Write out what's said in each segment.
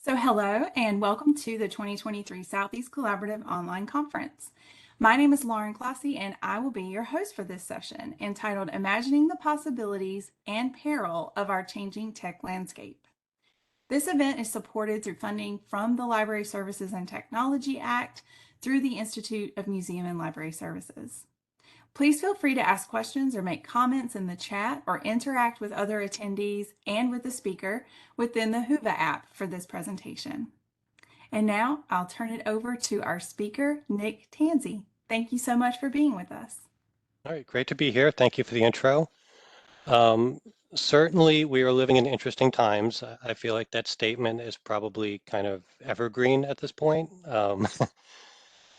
Hello and welcome to the 2023 Southeast Collaborative Online Conference. My name is Lauren Classy and I will be your host for this session entitled Imagining the Possibilities and Peril of Our Changing Tech Landscape. This event is supported through funding from the Library Services and Technology Act through the Institute of Museum and Library Services. Please feel free to ask questions or make comments in the chat or interact with other attendees and with the speaker within the Whova app for this presentation. And now I'll turn it over to our speaker, Nick Tanzi. Thank you so much for being with us. All right, great to be here. Thank you for the intro. Um, Certainly, we are living in interesting times. I feel like that statement is probably kind of evergreen at this point.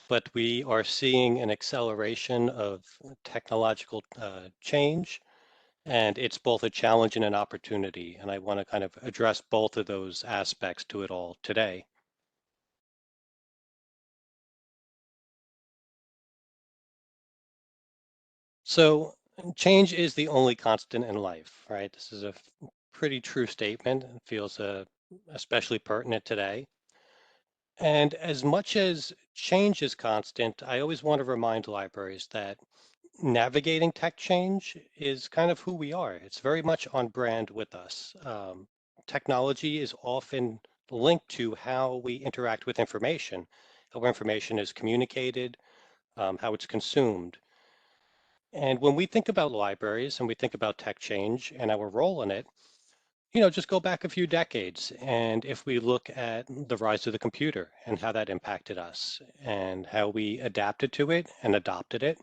But we are seeing an acceleration of technological change, and it's both a challenge and an opportunity. And I want to kind of address both of those aspects to it all today. So change is the only constant in life, right? This is a pretty true statement and feels especially pertinent today. And as much as change is constant, I always want to remind libraries that navigating tech change is kind of who we are. It's very much on brand with us. Technology is often linked to how we interact with information, how information is communicated, how it's consumed. And when we think about libraries and we think about tech change and our role in it, just go back a few decades. And if we look at the rise of the computer and how that impacted us and how we adapted to it and adopted it,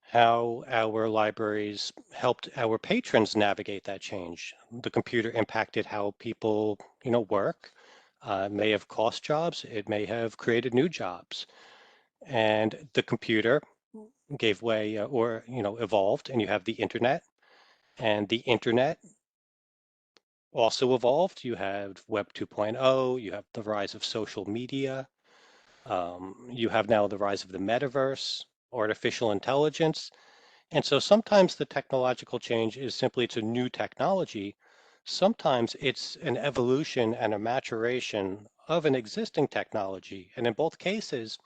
how our libraries helped our patrons navigate that change. The computer impacted how people, work. It may have cost jobs. It may have created new jobs. And the computer gave way or evolved, and you have the internet, and the internet also evolved. You have Web 2.0, you have the rise of social media, you have now the rise of the metaverse, artificial intelligence. And so sometimes the technological change is simply it's a new technology. Sometimes it's an evolution and a maturation of an existing technology. And in both cases,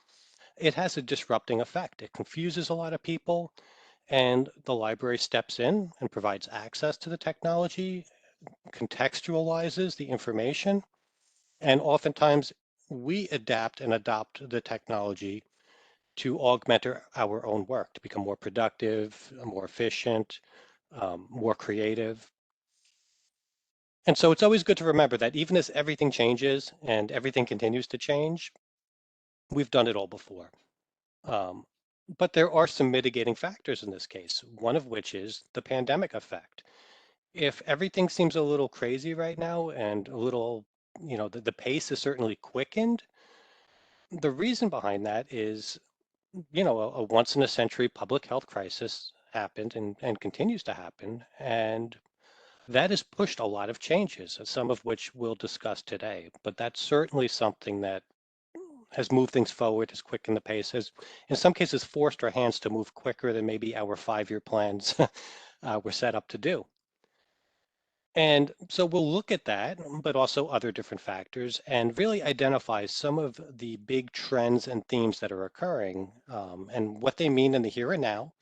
it has a disrupting effect. It confuses a lot of people, and the library steps in and provides access to the technology, contextualizes the information, and oftentimes we adapt and adopt the technology to augment our own work, to become more productive, more efficient, more creative. And so it's always good to remember that even as everything changes and everything continues to change, we've done it all before. Um, but there are some mitigating factors in this case, one of which is the pandemic effect. If everything seems a little crazy right now and a little, the pace is certainly quickened, the reason behind that is, a once in a century public health crisis happened and continues to happen. And that has pushed a lot of changes, some of which we'll discuss today. But that's certainly something that has moved things forward, has quickened the pace, has in some cases forced our hands to move quicker than maybe our 5-year plans were set up to do. And so we'll look at that, but also other different factors, and really identify some of the big trends and themes that are occurring, and what they mean in the here and now,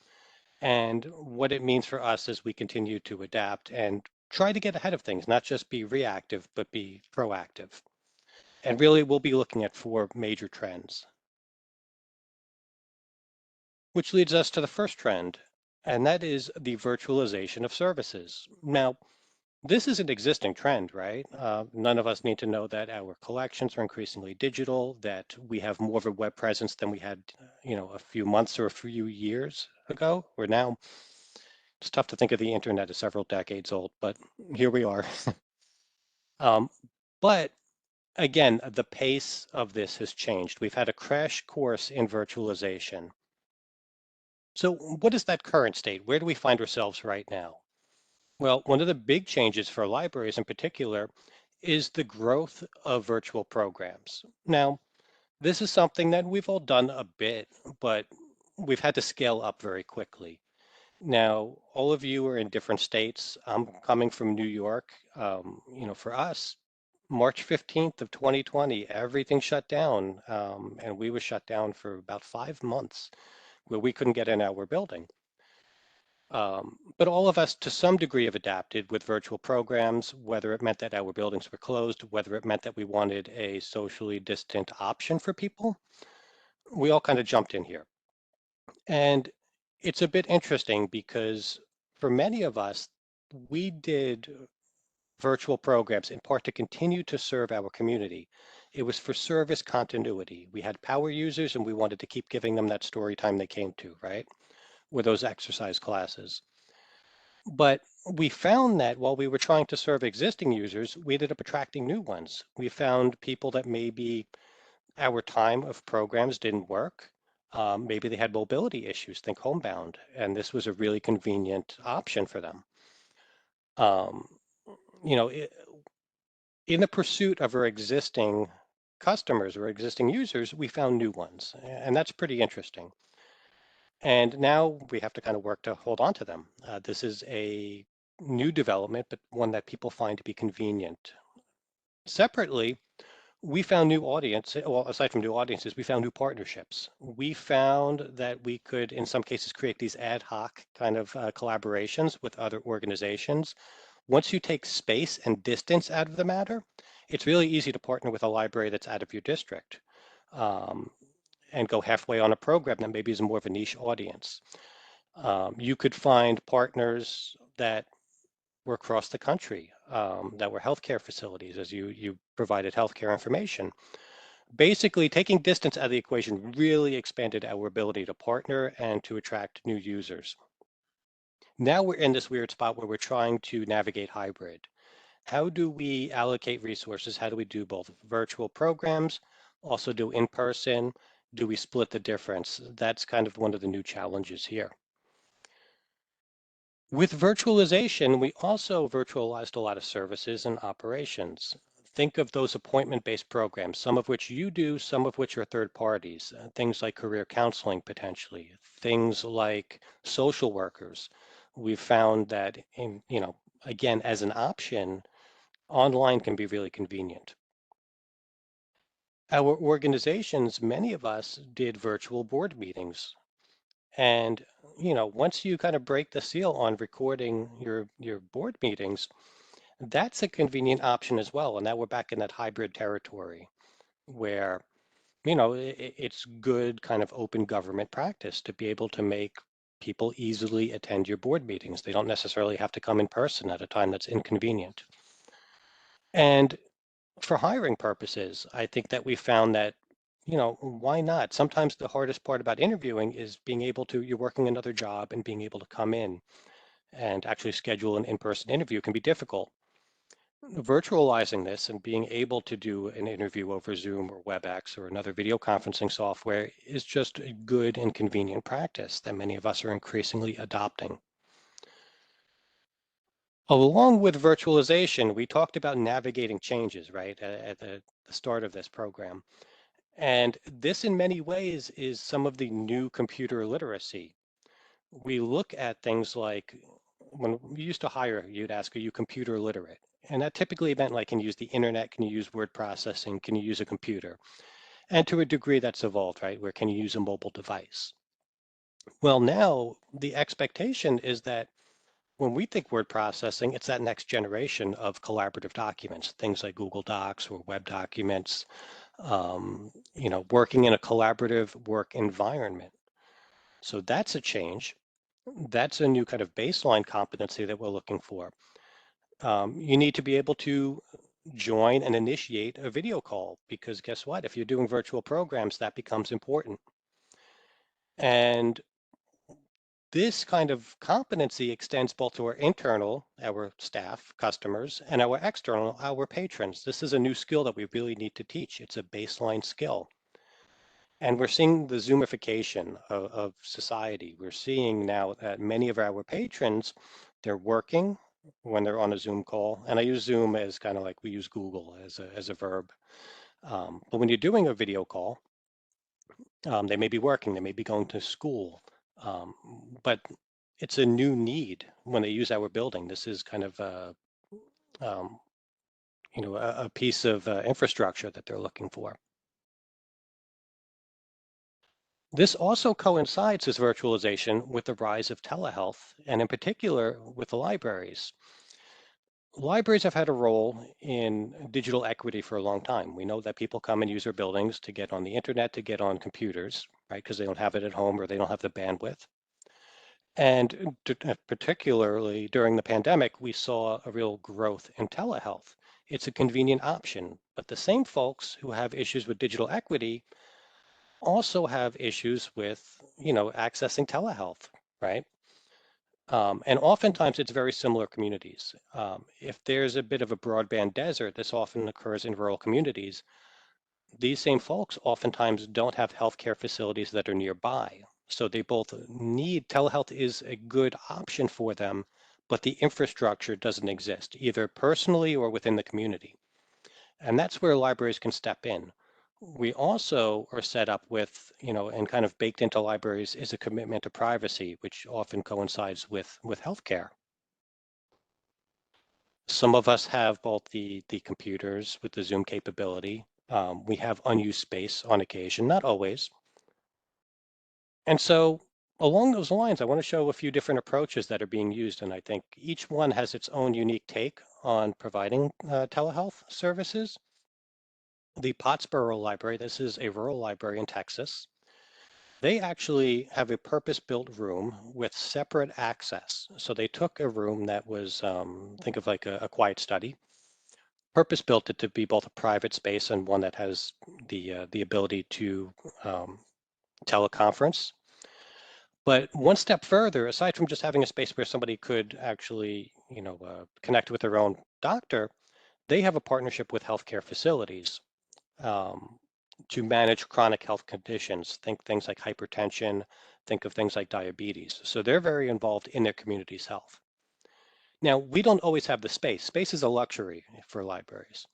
and what it means for us as we continue to adapt and try to get ahead of things, not just be reactive, but be proactive. And really, we'll be looking at 4 major trends, which leads us to the first trend, and that is the virtualization of services. Now, this is an existing trend, right? None of us need to know that our collections are increasingly digital, that we have more of a web presence than we had, a few months or a few years ago. We're now, it's tough to think of the internet as several decades old, but here we are. Um, but again, the pace of this has changed. We've had a crash course in virtualization. So what is that current state? Where do we find ourselves right now? Well, one of the big changes for libraries in particular is the growth of virtual programs. Now, this is something that we've all done a bit, but we've had to scale up very quickly. Now, all of you are in different states. I'm coming from New York. For us, March 15th of 2020, everything shut down, and we were shut down for about 5 months where we couldn't get in our building. But all of us, to some degree, have adapted with virtual programs, whether it meant that our buildings were closed, whether it meant that we wanted a socially distant option for people. We all kind of jumped in here. And it's a bit interesting because for many of us, we did virtual programs in part to continue to serve our community. It was for service continuity. We had power users and we wanted to keep giving them that story time they came to, right? With those exercise classes. But we found that while we were trying to serve existing users, we ended up attracting new ones. We found people that maybe our time of programs didn't work. Maybe they had mobility issues, think homebound, and this was a really convenient option for them. Um, you know, in the pursuit of our existing customers or existing users, we found new ones, and that's pretty interesting. And now we have to kind of work to hold on to them. This is a new development, but one that people find to be convenient. Separately, we found new audience, well, aside from new audiences, we found new partnerships. We found that we could, in some cases, create these ad hoc kind of collaborations with other organizations. Once you take space and distance out of the matter, it's really easy to partner with a library that's out of your district um, and go halfway on a program that maybe is more of a niche audience. You could find partners that were across the country that were healthcare facilities as you provided healthcare information. Basically, taking distance out of the equation really expanded our ability to partner and to attract new users. Now we're in this weird spot where we're trying to navigate hybrid. How do we allocate resources? How do we do both virtual programs, also do in-person? Do we split the difference? That's kind of one of the new challenges here. With virtualization, we also virtualized a lot of services and operations. Think of those appointment-based programs, some of which you do, some of which are third parties, things like career counseling potentially, things like social workers. We've found that again, as an option, online can be really convenient. Our organizations, many of us did virtual board meetings. And, once you kind of break the seal on recording your board meetings, that's a convenient option as well. And now we're back in that hybrid territory where, it's good kind of open government practice to be able to make people easily attend your board meetings. They don't necessarily have to come in person at a time that's inconvenient. And for hiring purposes, I think that we found that, why not? Sometimes the hardest part about interviewing is being able to, you're working another job and being able to come in and actually schedule an in-person interview can be difficult. Virtualizing this and being able to do an interview over Zoom or WebEx or another video conferencing software is just a good and convenient practice that many of us are increasingly adopting. Along with virtualization, we talked about navigating changes, right, at the start of this program. And this, in many ways, is some of the new computer literacy. We look at things like when we used to hire, you'd ask, are you computer literate? And that typically meant like, can you use the internet? Can you use word processing? Can you use a computer? And to a degree that's evolved, right? Where can you use a mobile device? Well, now the expectation is that when we think word processing, it's that next generation of collaborative documents, things like Google Docs or web documents, working in a collaborative work environment. So that's a change. That's a new kind of baseline competency that we're looking for. You need to be able to join and initiate a video call because guess what? If you're doing virtual programs, that becomes important. And this kind of competency extends both to our internal, our staff, customers, and our external, our patrons. This is a new skill that we really need to teach. It's a baseline skill. And we're seeing the Zoomification of society. We're seeing now that many of our patrons, they're working when they're on a Zoom call. And I use Zoom as kind of like we use Google as a verb. But when you're doing a video call, they may be working, they may be going to school, um, but it's a new need when they use our building. This is kind of um, a piece of infrastructure that they're looking for. This also coincides, this virtualization, with the rise of telehealth, and in particular with the libraries. Libraries have had a role in digital equity for a long time. We know that people come and use their buildings to get on the internet, to get on computers, right? Because they don't have it at home or they don't have the bandwidth. And particularly during the pandemic, we saw a real growth in telehealth. It's a convenient option, but the same folks who have issues with digital equity also have issues with, accessing telehealth, right? And oftentimes it's very similar communities. If there's a bit of a broadband desert, this often occurs in rural communities. These same folks oftentimes don't have healthcare facilities that are nearby. So they both need telehealth is a good option for them, but the infrastructure doesn't exist, either personally or within the community. And that's where libraries can step in. We also are set up with, and kind of baked into libraries is a commitment to privacy, which often coincides with healthcare. Some of us have both the computers with the Zoom capability. We have unused space on occasion, not always. And so along those lines, I want to show a few different approaches that are being used. And I think each one has its own unique take on providing telehealth services. The Pottsboro Library, this is a rural library in Texas. They actually have a purpose-built room with separate access. So they took a room that was, think of like a quiet study, purpose-built it to be both a private space and one that has the ability to um, teleconference. But one step further, aside from just having a space where somebody could actually, connect with their own doctor, they have a partnership with healthcare facilities um, to manage chronic health conditions. Think things like hypertension, think of things like diabetes. So they're very involved in their community's health. Now, we don't always have the space. Space is a luxury for libraries.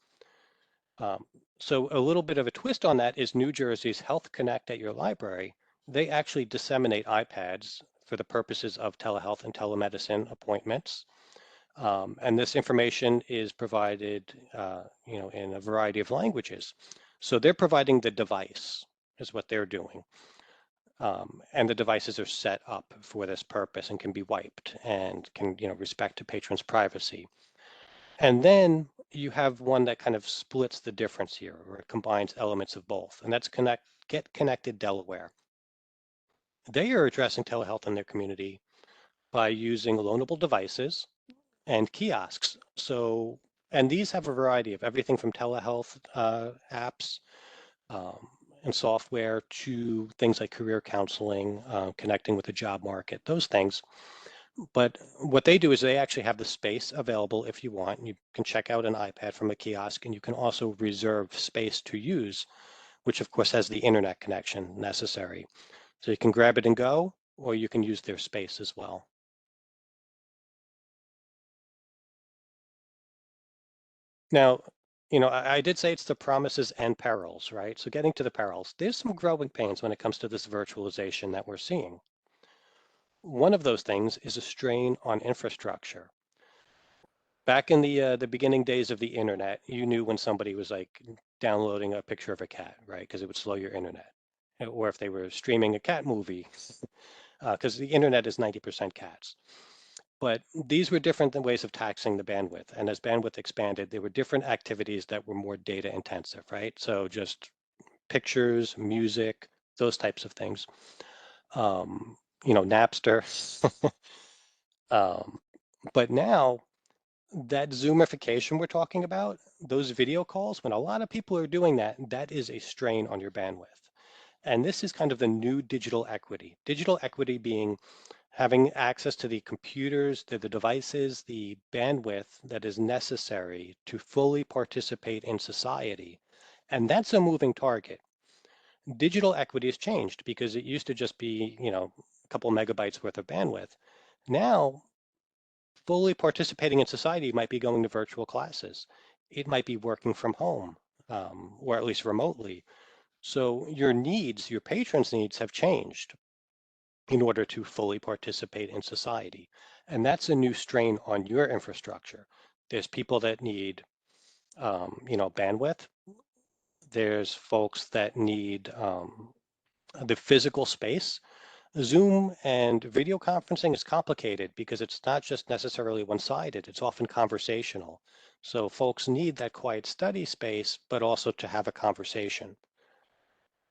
Um, so a little bit of a twist on that is New Jersey's Health Connect at your library. They actually disseminate iPads for the purposes of telehealth and telemedicine appointments. And this information is provided, in a variety of languages. So they're providing the device is what they're doing. And the devices are set up for this purpose and can be wiped and can, respect a patron's privacy. And then you have one that kind of splits the difference here, or it combines elements of both, and that's Get Connected Delaware. They are addressing telehealth in their community by using loanable devices and kiosks. So, and these have a variety of everything from telehealth apps um, and software to things like career counseling, connecting with the job market, those things. But what they do is they actually have the space available if you want. You can check out an iPad from a kiosk, and you can also reserve space to use, which of course has the internet connection necessary. So you can grab it and go, or you can use their space as well. Now, I did say it's the promises and perils, right? So getting to the perils, there's some growing pains when it comes to this virtualization that we're seeing. One of those things is a strain on infrastructure. Back in the beginning days of the internet, you knew when somebody was like downloading a picture of a cat, right? Because it would slow your internet. Or if they were streaming a cat movie, because the internet is 90% cats. But these were different than ways of taxing the bandwidth. And as bandwidth expanded, there were different activities that were more data intensive, right? So just pictures, music, those types of things. Napster. um, but now that Zoomification we're talking about, those video calls, when a lot of people are doing that, that is a strain on your bandwidth. And this is kind of the new digital equity. Digital equity being having access to the computers, to the devices, the bandwidth that is necessary to fully participate in society. And that's a moving target. Digital equity has changed because it used to just be, a couple megabytes worth of bandwidth. Now, fully participating in society might be going to virtual classes. It might be working from home, or at least remotely. So your needs, your patrons' needs have changed in order to fully participate in society. And that's a new strain on your infrastructure. There's people that need bandwidth. There's folks that need the physical space. Zoom and video conferencing is complicated because it's not just necessarily one-sided, it's often conversational. So folks need that quiet study space, but also to have a conversation,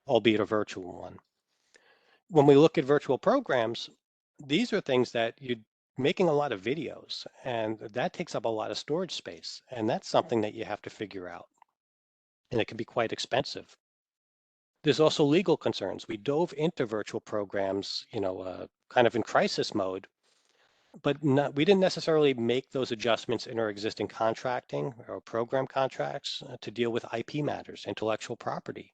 albeit a virtual one. When we look at virtual programs, these are things that you're making a lot of videos, and that takes up a lot of storage space. And that's something that you have to figure out. And it can be quite expensive. There's also legal concerns. We dove into virtual programs, kind of in crisis mode, but we didn't necessarily make those adjustments in our existing contracting or program contracts to deal with IP matters, intellectual property.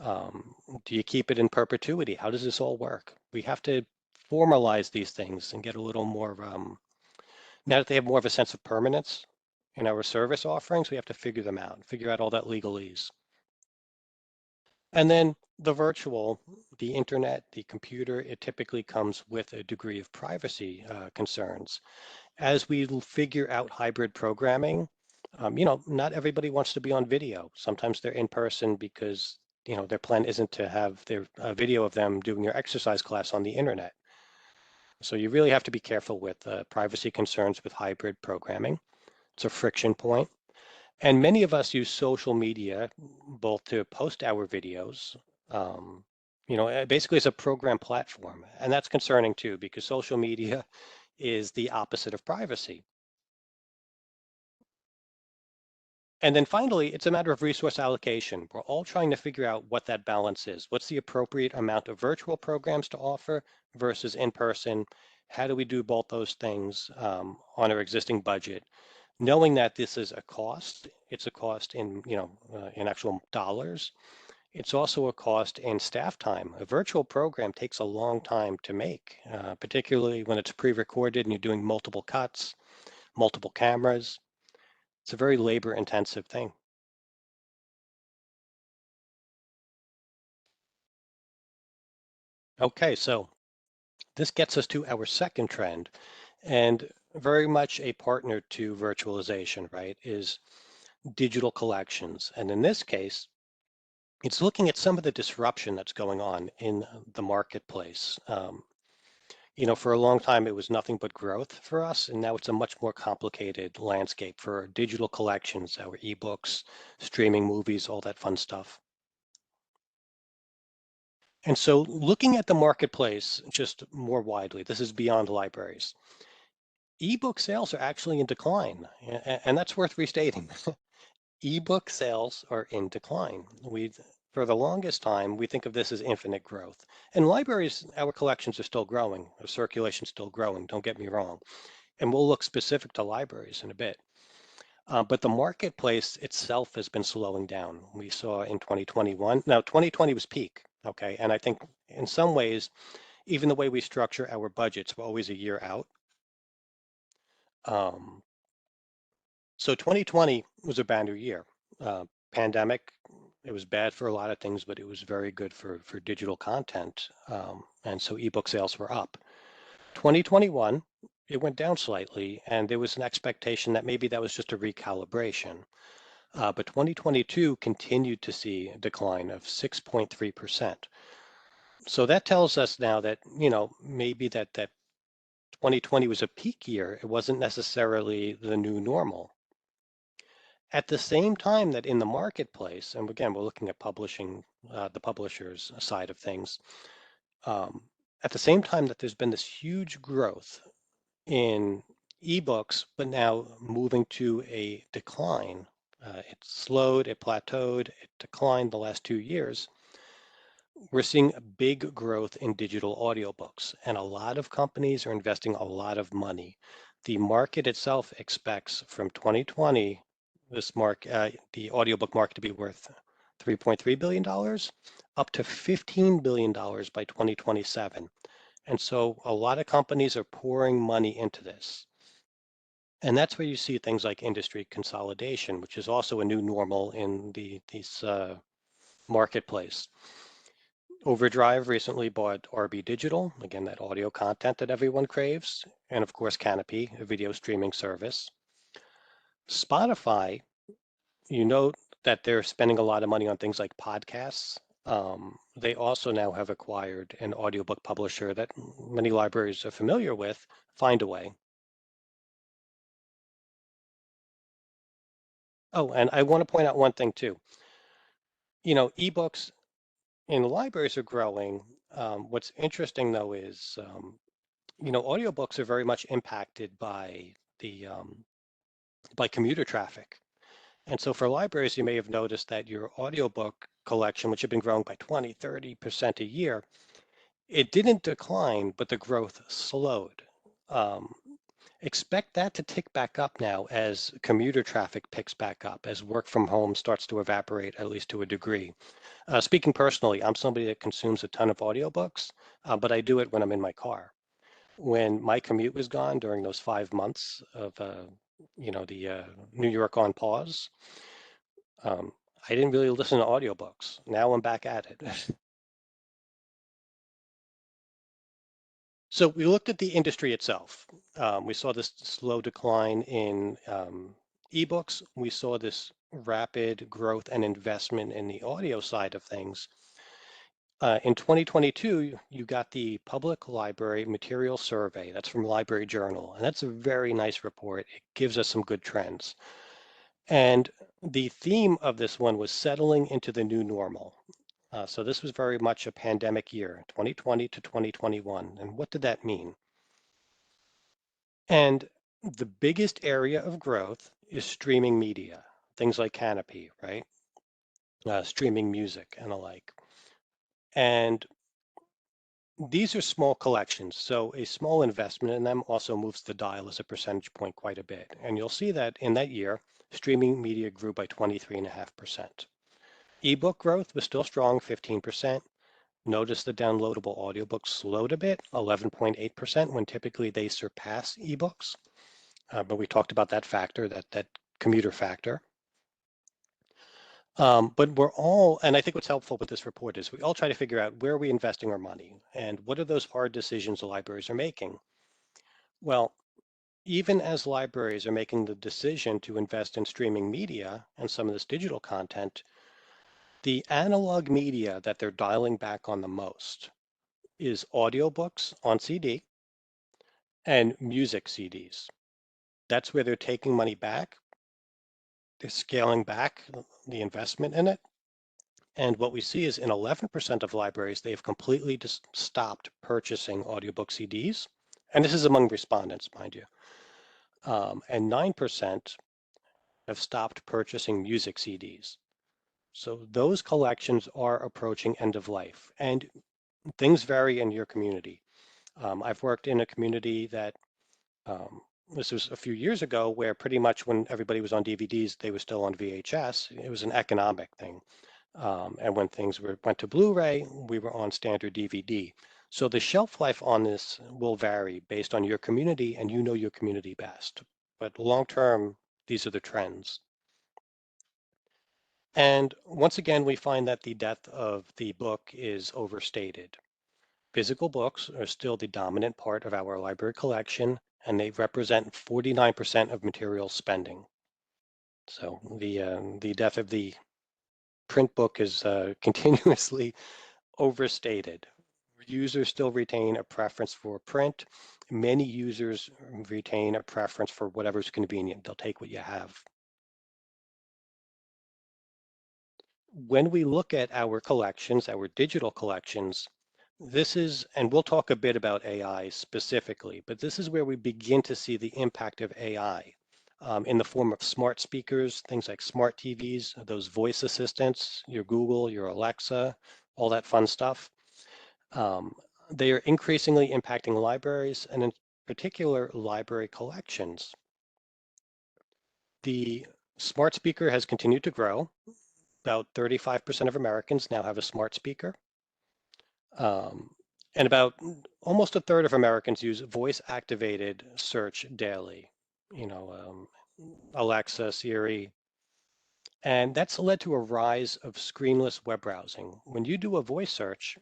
Do you keep it in perpetuity? How does this all work? We have to formalize these things and get a little more, now that they have more of a sense of permanence in our service offerings, we have to figure them out, figure out all that legalese. And then the virtual, the internet, the computer, it typically comes with a degree of privacy concerns. As we figure out hybrid programming, not everybody wants to be on video. Sometimes they're in person because, their plan isn't to have their video of them doing their exercise class on the internet. So you really have to be careful with privacy concerns with hybrid programming. It's a friction point. And many of us use social media both to post our videos, basically as a program platform. And that's concerning too, because social media is the opposite of privacy. And then finally, it's a matter of resource allocation. We're all trying to figure out what that balance is. What's the appropriate amount of virtual programs to offer versus in person? How do we do both those things on our existing budget? Knowing that this is a cost, it's a cost in, in actual dollars. It's also a cost in staff time. A virtual program takes a long time to make, particularly when it's pre-recorded and you're doing multiple cuts, multiple cameras. It's a very labor-intensive thing. Okay, so this gets us to our second trend, and very much a partner to virtualization, right, is digital collections. And in this case, it's looking at some of the disruption that's going on in the marketplace. For a long time, it was nothing but growth for us, and now it's a much more complicated landscape for digital collections, our ebooks, streaming movies, all that fun stuff. And so looking at the marketplace just more widely, this is beyond libraries. Ebook sales are actually in decline, and that's worth restating. Ebook sales are in decline. For the longest time, we think of this as infinite growth. And libraries, our collections are still growing, our circulation's still growing, don't get me wrong. And we'll look specific to libraries in a bit. But the marketplace itself has been slowing down. We saw in 2021, now 2020 was peak, okay? And I think in some ways, even the way we structure our budgets, we're always a year out. Um, so 2020 was a banner year. Pandemic, it was bad for a lot of things, but it was very good for digital content. And so ebook sales were up. 2021, it went down slightly, and there was an expectation that maybe that was just a recalibration. But 2022 continued to see a decline of 6.3%. So that tells us now that, maybe that 2020 was a peak year. It wasn't necessarily the new normal. At the same time that in the marketplace, and again, we're looking at publishing, the publisher's side of things, at the same time that there's been this huge growth in ebooks, but now moving to a decline. It slowed, it plateaued, it declined the last 2 years. We're seeing a big growth in digital audiobooks, and a lot of companies are investing a lot of money. The market itself expects from 2020, the audiobook market to be worth $3.3 billion, up to $15 billion by 2027. And so a lot of companies are pouring money into this. And that's where you see things like industry consolidation, which is also a new normal in these marketplace. Overdrive recently bought RB Digital, again, that audio content that everyone craves, and of course Canopy, a video streaming service. Spotify You note that they're spending a lot of money on things like podcasts. They also now have acquired an audiobook publisher that many libraries are familiar with, Findaway. Oh, and I want to point out one thing too. Ebooks in the libraries are growing. What's interesting though is, audiobooks are very much impacted the by commuter traffic. And so for libraries, you may have noticed that your audiobook collection, which had been growing by 20, 30% a year, it didn't decline, but the growth slowed. Um, Expect that to tick back up now as commuter traffic picks back up, as work from home starts to evaporate, at least to a degree. Speaking personally, I'm somebody that consumes a ton of audiobooks, but I do it when I'm in my car. When my commute was gone during those 5 months of, the New York on pause, um, I didn't really listen to audiobooks. Now I'm back at it. So we looked at the industry itself. We saw this slow decline in ebooks. We saw this rapid growth and investment in the audio side of things. In 2022, you got the Public Library Material Survey. That's from Library Journal, and that's a very nice report. It gives us some good trends. And the theme of this one was settling into the new normal. So this was very much a pandemic year, 2020 to 2021. And what did that mean? And the biggest area of growth is streaming media, things like Canopy, right? Streaming music and the like. And these are small collections, so a small investment in them also moves the dial as a percentage point quite a bit. And you'll see that in that year, streaming media grew by 23.5%. Ebook growth was still strong, 15%. Notice the downloadable audiobooks slowed a bit, 11.8%, when typically they surpass ebooks. But we talked about that factor, that commuter factor. But we're all, and I think what's helpful with this report is we all try to figure out where are we investing our money and what are those hard decisions the libraries are making. Well, even as libraries are making the decision to invest in streaming media and some of this digital content, the analog media that they're dialing back on the most is audiobooks on CD and music CDs. That's where they're taking money back. They're scaling back the investment in it. And what we see is in 11% of libraries, they've completely just stopped purchasing audiobook CDs. And this is among respondents, mind you. And 9% have stopped purchasing music CDs. So those collections are approaching end of life. And things vary in your community. I've worked in a community that um, this was a few years ago where pretty much when everybody was on DVDs, they were still on VHS. It was an economic thing. And when things went to Blu-ray, we were on standard DVD. So the shelf life on this will vary based on your community, and you know your community best. But long term, these are the trends. And once again, we find that the death of the book is overstated. Physical books are still the dominant part of our library collection, and they represent 49% of material spending. So the death of the print book is continuously overstated. Users still retain a preference for print. Many users retain a preference for whatever's convenient. They'll take what you have. When we look at our collections, our digital collections, this is, and we'll talk a bit about AI specifically, but this is where we begin to see the impact of AI in the form of smart speakers, things like smart TVs, those voice assistants, your Google, your Alexa, all that fun stuff. Um, they are increasingly impacting libraries and in particular library collections. The smart speaker has continued to grow. About 35% of Americans now have a smart speaker. Um, and about almost a third of Americans use voice activated search daily, Alexa, Siri. And that's led to a rise of screenless web browsing. When you do a voice search,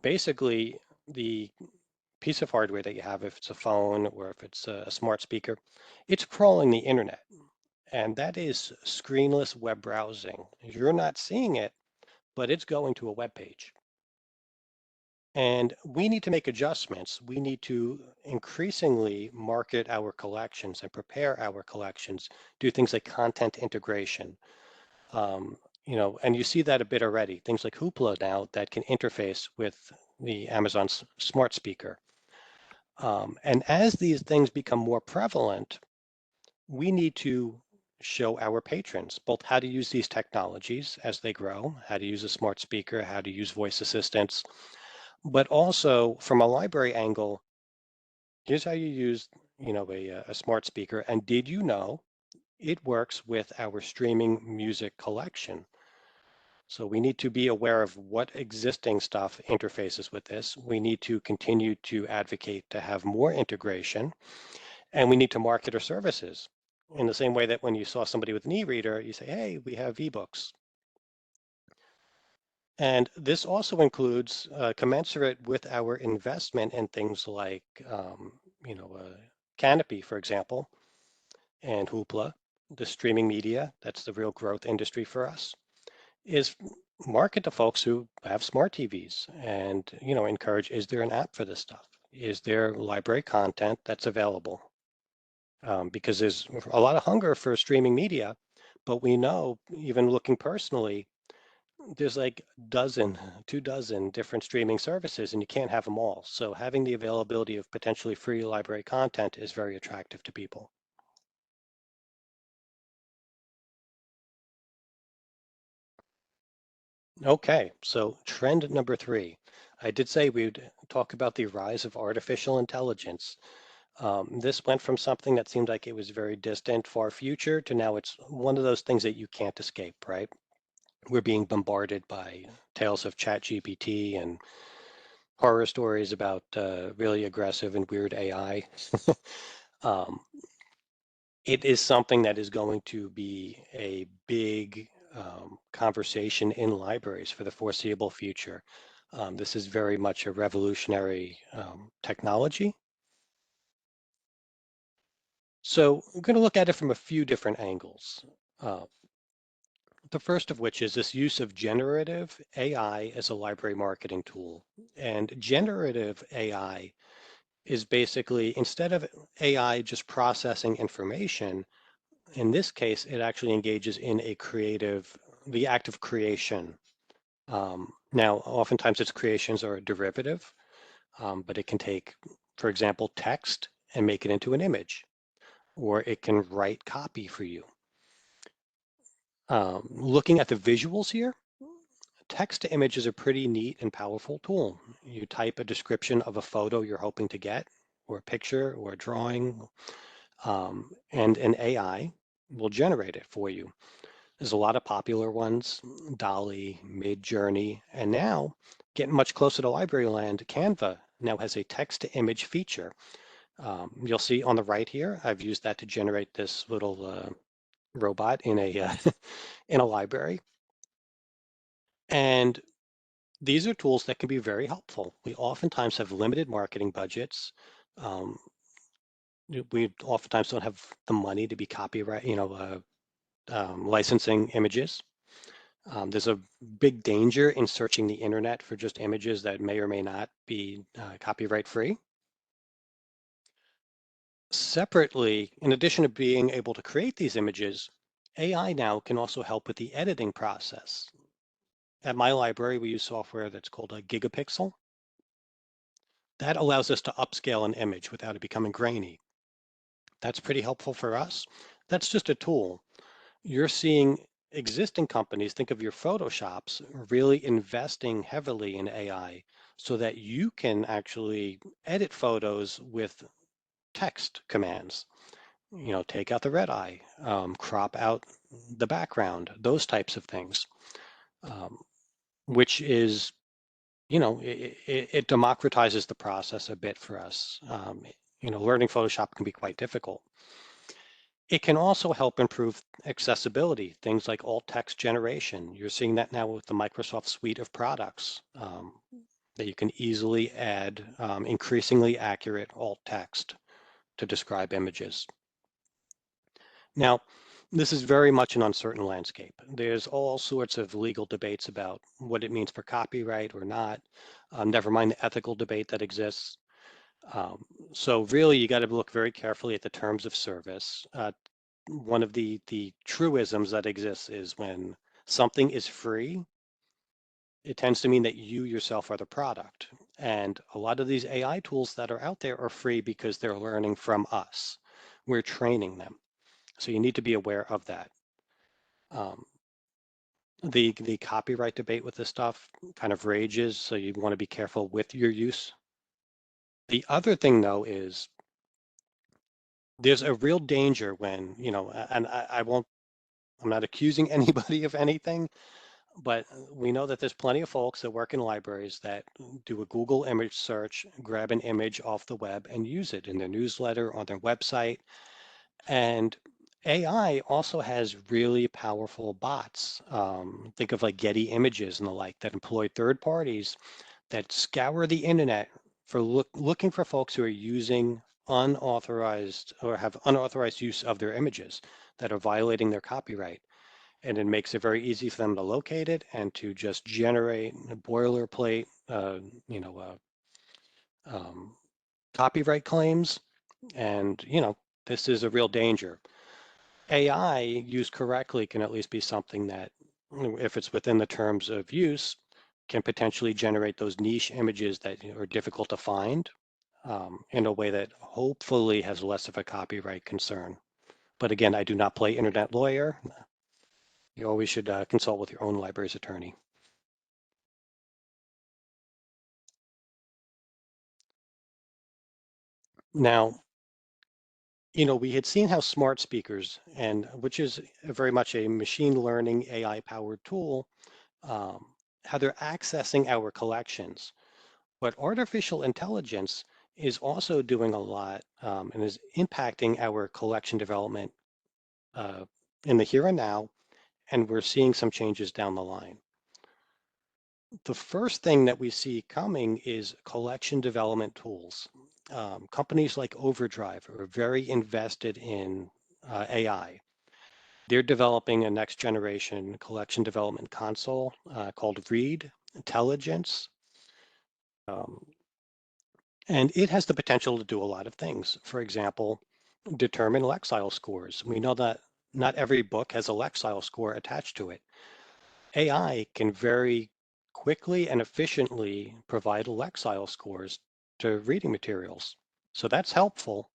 basically the piece of hardware that you have, if it's a phone or if it's a smart speaker, it's crawling the internet. and that is screenless web browsing. You're not seeing it, but it's going to a web page. And we need to make adjustments. We need to increasingly market our collections and prepare our collections, do things like content integration. Um, and you see that a bit already. Things like Hoopla now that can interface with the Amazon smart speaker. And as these things become more prevalent, we need to show our patrons both how to use these technologies as they grow, how to use a smart speaker, how to use voice assistants, but also from a library angle, here's how you use, a smart speaker. And did you know it works with our streaming music collection? So we need to be aware of what existing stuff interfaces with this. We need to continue to advocate to have more integration, and we need to market our services in the same way that when you saw somebody with an e-reader, you say, hey, we have ebooks. And this also includes commensurate with our investment in things like, Canopy, for example, and Hoopla, the streaming media, that's the real growth industry for us, is market to folks who have smart TVs and, encourage, is there an app for this stuff? Is there library content that's available? Because there's a lot of hunger for streaming media, but we know, even looking personally, there's like dozen, 2 dozen different streaming services, and you can't have them all. So having the availability of potentially free library content is very attractive to people. Okay, so trend number 3. I did say we'd talk about the rise of artificial intelligence. This went from something that seemed like it was very distant, far future to now it's one of those things that you can't escape, right? We're being bombarded by tales of ChatGPT and horror stories about really aggressive and weird AI. um, it is something that is going to be a big conversation in libraries for the foreseeable future. This is very much a revolutionary technology. So we're going to look at it from a few different angles. Uh, the first of which is this use of generative AI as a library marketing tool. And generative AI is basically, instead of AI just processing information, in this case, it actually engages in the act of creation. Now, oftentimes its creations are a derivative, but it can take, for example, text and make it into an image, or it can write copy for you. Looking at the visuals here, text to image is a pretty neat and powerful tool. You type a description of a photo you're hoping to get, or a picture, or a drawing, and an AI will generate it for you. There's a lot of popular ones, Dolly, Midjourney, and now, getting much closer to library land, Canva now has a text-to-image feature. You'll see on the right here, I've used that to generate this little robot in a in a library. And these are tools that can be very helpful. We oftentimes have limited marketing budgets. Um, we oftentimes don't have the money to be copyright, licensing images. There's a big danger in searching the internet for just images that may or may not be copyright free. Separately, in addition to being able to create these images, AI now can also help with the editing process. At my library, we use software that's called a gigapixel. That allows us to upscale an image without it becoming grainy. That's pretty helpful for us. That's just a tool. You're seeing existing companies, think of your Photoshops, really investing heavily in AI so that you can actually edit photos with text commands. Take out the red eye, crop out the background, those types of things, um, which is, it democratizes the process a bit for us. Learning Photoshop can be quite difficult. It can also help improve accessibility, things like alt text generation. You're seeing that now with the Microsoft suite of products, that you can easily add increasingly accurate alt text to describe images. Now, This is very much an uncertain landscape. There's all sorts of legal debates about what it means for copyright or not, never mind the ethical debate that exists. Um, so really, you got to look very carefully at the terms of service. One of the truisms that exists is when something is free, it tends to mean that you yourself are the product. And a lot of these AI tools that are out there are free because they're learning from us. We're training them. So you need to be aware of that. Um, the copyright debate with this stuff kind of rages, so you want to be careful with your use. The other thing, though, is there's a real danger when, and I won't, I'm not accusing anybody of anything, but we know that there's plenty of folks that work in libraries that do a Google image search, grab an image off the web and use it in their newsletter, on their website. And AI also has really powerful bots. Think of like Getty Images and the like that employ third parties that scour the internet for looking for folks who are using unauthorized or have unauthorized use of their images that are violating their copyright. And it makes it very easy for them to locate it and to just generate a boilerplate, you know, um, copyright claims. And, this is a real danger. AI used correctly can at least be something that, if it's within the terms of use, can potentially generate those niche images that are difficult to find in a way that hopefully has less of a copyright concern. But again, I do not play internet lawyer. You always should consult with your own library's attorney. Now, we had seen how smart speakers, and which is very much a machine learning AI powered tool, how they're accessing our collections. But artificial intelligence is also doing a lot and is impacting our collection development uh, in the here and now, and we're seeing some changes down the line. The first thing that we see coming is collection development tools. Companies like Overdrive are very invested in AI. They're developing a next generation collection development console called Read Intelligence. Um, And it has the potential to do a lot of things. For example, determine Lexile scores. We know that not every book has a Lexile score attached to it. AI can very quickly and efficiently provide Lexile scores to reading materials. So that's helpful.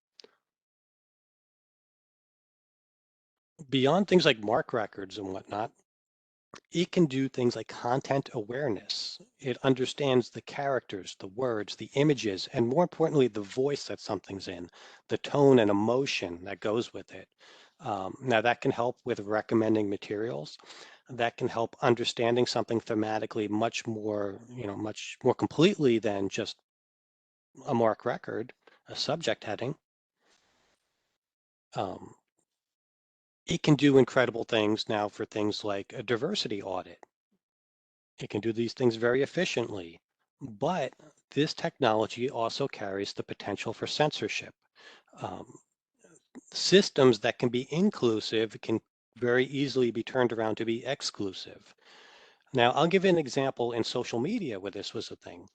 Beyond things like MARC records and whatnot, it can do things like content awareness. It understands the characters, the words, the images, and more importantly, the voice that something's in, the tone and emotion that goes with it. Now that can help with recommending materials. That can help understanding something thematically much more completely than just a MARC record, a subject heading. Um, it can do incredible things now for things like a diversity audit. It can do these things very efficiently, but this technology also carries the potential for censorship. Um, Systems that can be inclusive can very easily be turned around to be exclusive. Now, I'll give you an example in social media where this was a thing.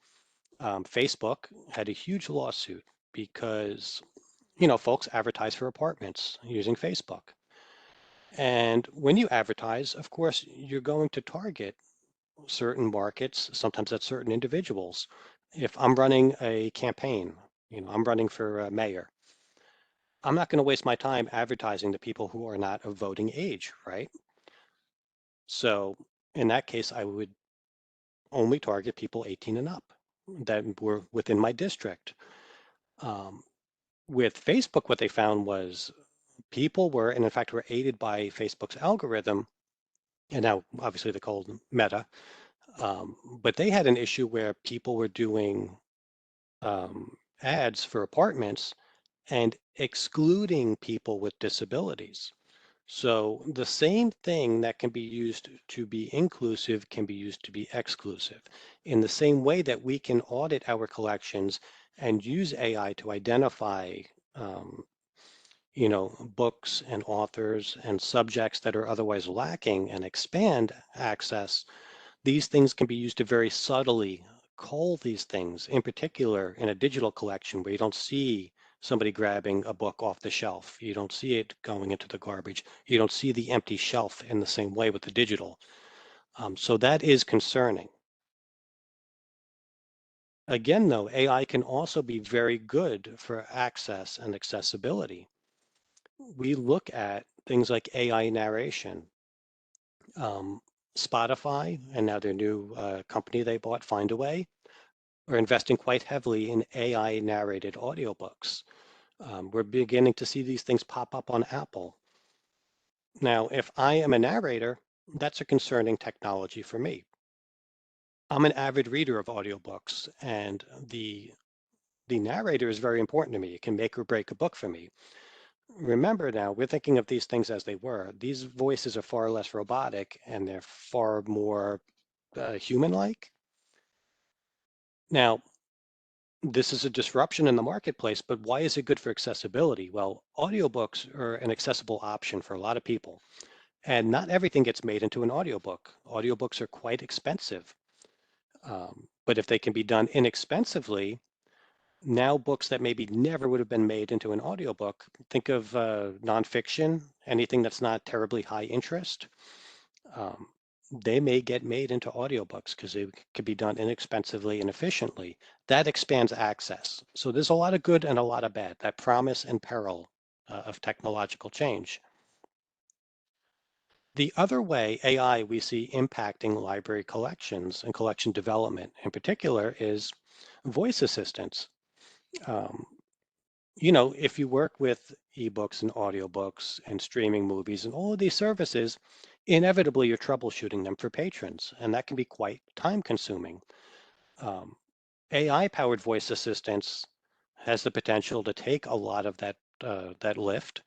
Facebook had a huge lawsuit because, folks advertise for apartments using Facebook. And when you advertise, of course, you're going to target certain markets, sometimes that's certain individuals. If I'm running a campaign, I'm running for mayor, I'm not going to waste my time advertising to people who are not of voting age, right? So in that case, I would only target people 18 and up that were within my district. Um, with Facebook, what they found was people were, and in fact were aided by Facebook's algorithm, and now obviously they're called Meta, but they had an issue where people were doing ads for apartments and excluding people with disabilities. So the same thing that can be used to be inclusive can be used to be exclusive. In the same way that we can audit our collections and use AI to identify, um, books and authors and subjects that are otherwise lacking and expand access, these things can be used to very subtly cull these things, in particular in a digital collection where you don't see somebody grabbing a book off the shelf. You don't see it going into the garbage. You don't see the empty shelf in the same way with the digital. So that is concerning. Again, though, AI can also be very good for access and accessibility. We look at things like AI narration. Um, Spotify and now their new company they bought, Findaway, are investing quite heavily in AI narrated audiobooks. We're beginning to see these things pop up on Apple. Now, if I am a narrator, that's a concerning technology for me. I'm an avid reader of audiobooks, and the narrator is very important to me. It can make or break a book for me. Remember now, we're thinking of these things as they were. These voices are far less robotic and they're far more human-like. Now, this is a disruption in the marketplace, but why is it good for accessibility? Well, audiobooks are an accessible option for a lot of people, and not everything gets made into an audiobook. Audiobooks are quite expensive, but if they can be done inexpensively, now books that maybe never would have been made into an audiobook, think of nonfiction, anything that's not terribly high interest, um, they may get made into audiobooks because it could be done inexpensively and efficiently. That expands access. So there's a lot of good and a lot of bad, that promise and peril of technological change. The other way AI we see impacting library collections and collection development in particular is voice assistants. Um, if you work with ebooks and audiobooks and streaming movies and all of these services, inevitably you're troubleshooting them for patrons, and that can be quite time consuming. Um, AI-powered voice assistants has the potential to take a lot of that lift,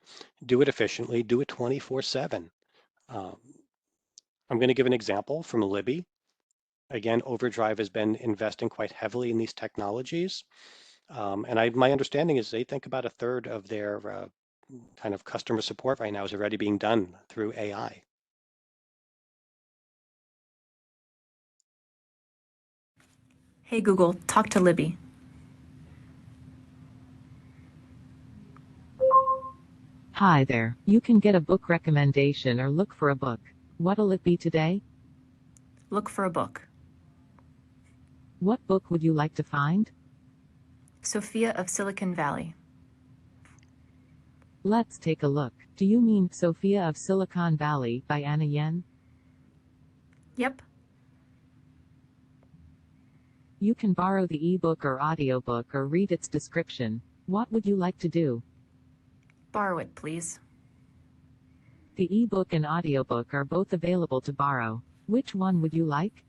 do it efficiently, do it 24/7. Um, I'm going to give an example from Libby. Again, Overdrive has been investing quite heavily in these technologies. And my understanding is they think about a third of their kind of customer support right now is already being done through AI. Hey Google, talk to Libby. Hi there. You can get a book recommendation or look for a book. What'll it be today? Look for a book. What book would you like to find? Sophia of Silicon Valley. Let's take a look. Do you mean Sophia of Silicon Valley by Anna Yen? Yep. You can borrow the ebook or audiobook or read its description. What would you like to do? Borrow it, please. The ebook and audiobook are both available to borrow. Which one would you like?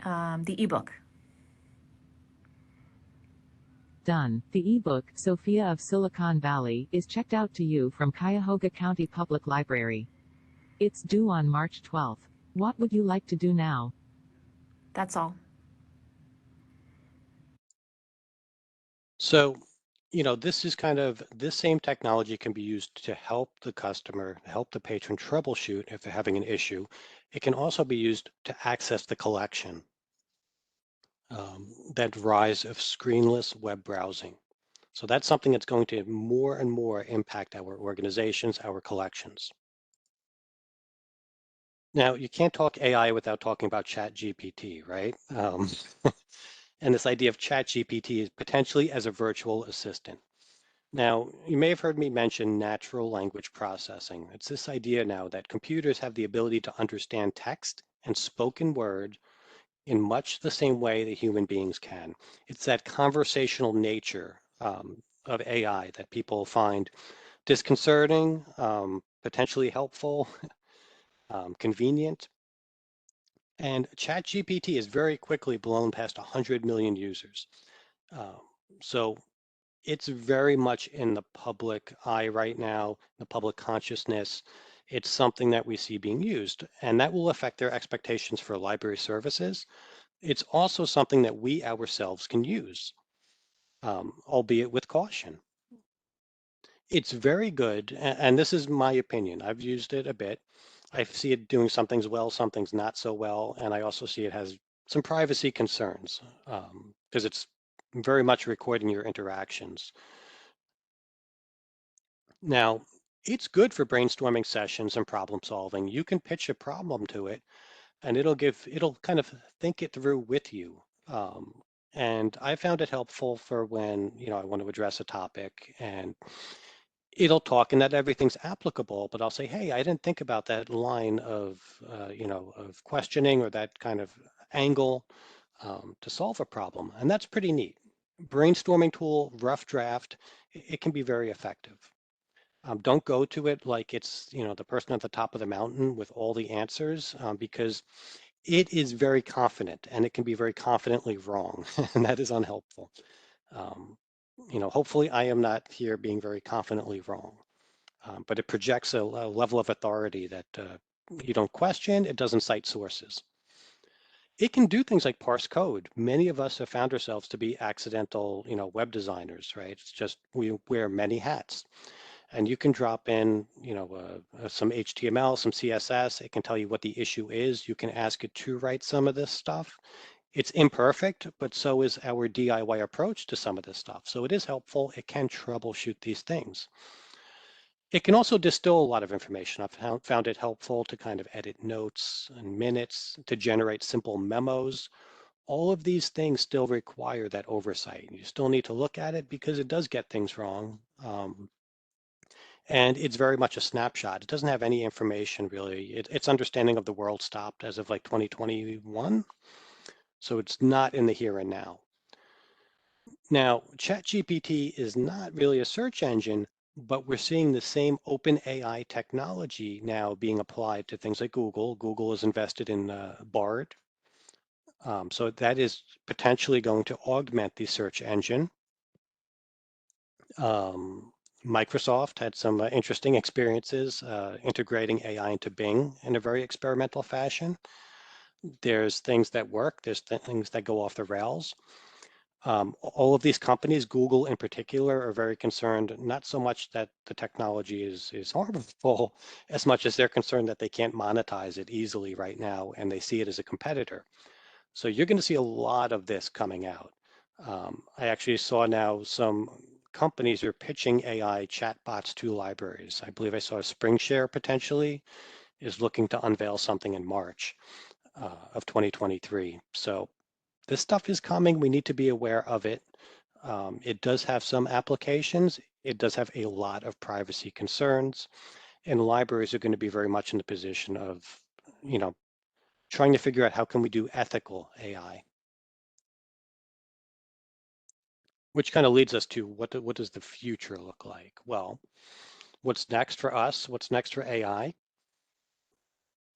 The ebook. Done. The ebook, Sophia of Silicon Valley, is checked out to you from Cuyahoga County Public Library. It's due on March 12th. What would you like to do now? That's all. So, this same technology can be used to help the customer, help the patron troubleshoot if they're having an issue. It can also be used to access the collection, that rise of screenless web browsing. So that's something that's going to more and more impact our organizations, our collections. Now, you can't talk AI without talking about ChatGPT, right? And this idea of ChatGPT is potentially as a virtual assistant. Now, you may have heard me mention natural language processing. It's this idea now that computers have the ability to understand text and spoken word in much the same way that human beings can. It's that conversational nature of AI that people find disconcerting, potentially helpful, convenient. And ChatGPT is very quickly blown past 100 million users. Um, so it's very much in the public eye right now, the public consciousness. It's something that we see being used, and that will affect their expectations for library services. It's also something that we ourselves can use, albeit with caution. It's very good, and this is my opinion. I've used it a bit. I see it doing some things well, some things not so well, and I also see it has some privacy concerns because it's very much recording your interactions. Now, it's good for brainstorming sessions and problem solving. You can pitch a problem to it, and it'll kind of think it through with you. And I found it helpful for when, I want to address a topic and it'll talk and that everything's applicable, but I'll say, hey, I didn't think about that line of questioning or that kind of angle to solve a problem. And that's pretty neat. Brainstorming tool, rough draft, it can be very effective. Don't go to it like it's, the person at the top of the mountain with all the answers because it is very confident and it can be very confidently wrong, and that is unhelpful. Um, Hopefully I am not here being very confidently wrong, but it projects a level of authority that you don't question. It doesn't cite sources. It can do things like parse code. Many of us have found ourselves to be accidental, web designers, right? It's just we wear many hats. And you can drop in, some HTML, some CSS. It can tell you what the issue is. You can ask it to write some of this stuff. It's imperfect, but so is our DIY approach to some of this stuff. So it is helpful. It can troubleshoot these things. It can also distill a lot of information. I've found it helpful to kind of edit notes and minutes, to generate simple memos. All of these things still require that oversight. You still need to look at it because it does get things wrong. And it's very much a snapshot. It doesn't have any information really. Its understanding of the world stopped as of like 2021. So it's not in the here and now. Now, ChatGPT is not really a search engine, but we're seeing the same open AI technology now being applied to things like Google. Google is invested in Bard. So that is potentially going to augment the search engine. Microsoft had some interesting experiences integrating AI into Bing in a very experimental fashion. There's things that work, there's things that go off the rails. All of these companies, Google in particular, are very concerned, not so much that the technology is harmful, as much as they're concerned that they can't monetize it easily right now, and they see it as a competitor. So you're going to see a lot of this coming out. I actually saw now some companies are pitching AI chatbots to libraries. I believe I saw SpringShare potentially is looking to unveil something in March of 2023. So this stuff is coming. We need to be aware of it. It does have some applications. It does have a lot of privacy concerns, and libraries are going to be very much in the position of, trying to figure out how can we do ethical AI. Which kind of leads us to what does the future look like? Well, what's next for us? What's next for AI?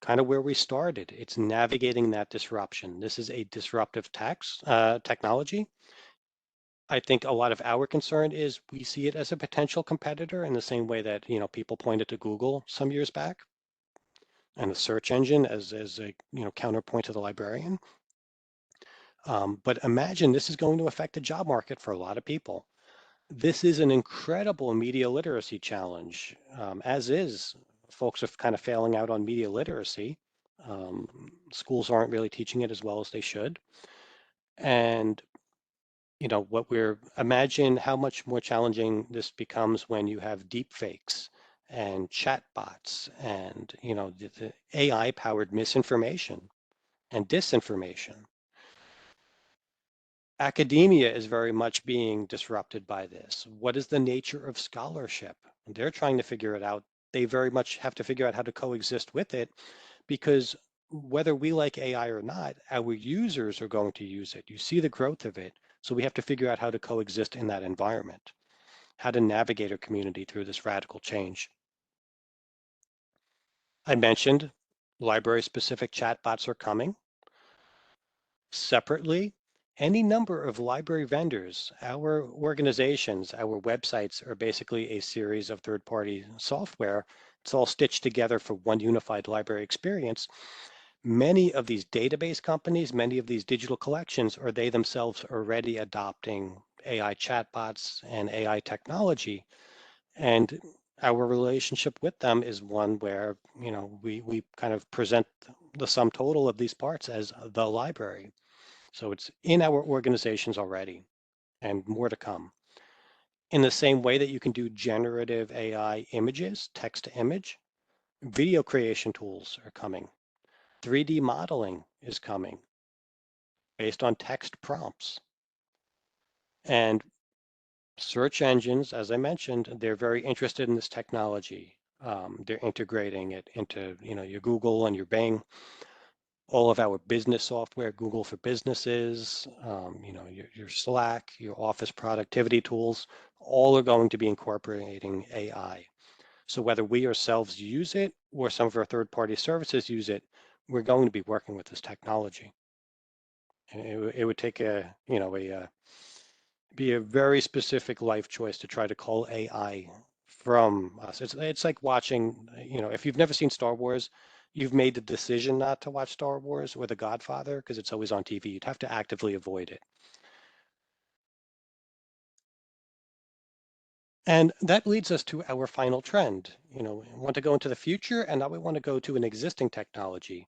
Kind of where we started. It's navigating that disruption. This is a disruptive technology. I think a lot of our concern is we see it as a potential competitor in the same way that, people pointed to Google some years back and the search engine as a, counterpoint to the librarian. But imagine this is going to affect the job market for a lot of people. This is an incredible media literacy challenge, as is folks are kind of failing out on media literacy. Schools aren't really teaching it as well as they should. And, imagine how much more challenging this becomes when you have deep fakes and chatbots and, the AI-powered misinformation and disinformation. Academia is very much being disrupted by this. What is the nature of scholarship? They're trying to figure it out. They very much have to figure out how to coexist with it because whether we like AI or not, our users are going to use it. You see the growth of it. So we have to figure out how to coexist in that environment, how to navigate our community through this radical change. I mentioned library-specific chatbots are coming. Separately, any number of library vendors, our organizations, our websites are basically a series of third-party software. It's all stitched together for one unified library experience. Many of these database companies, many of these digital collections, are they themselves already adopting AI chatbots and AI technology. And our relationship with them is one where, we kind of present the sum total of these parts as the library. So it's in our organizations already and more to come. In the same way that you can do generative AI images, text to image, video creation tools are coming. 3D modeling is coming based on text prompts. And search engines, as I mentioned, they're very interested in this technology. They're integrating it into, your Google and your Bing, all of our business software, Google for Businesses, your Slack, your office productivity tools, all are going to be incorporating AI. So whether we ourselves use it or some of our third-party services use it, we're going to be working with this technology. And it would take be a very specific life choice to try to cull AI from us. It's like watching, if you've never seen Star Wars, you've made the decision not to watch Star Wars or The Godfather because it's always on TV. You'd have to actively avoid it. And that leads us to our final trend. We want to go into the future, and now we want to go to an existing technology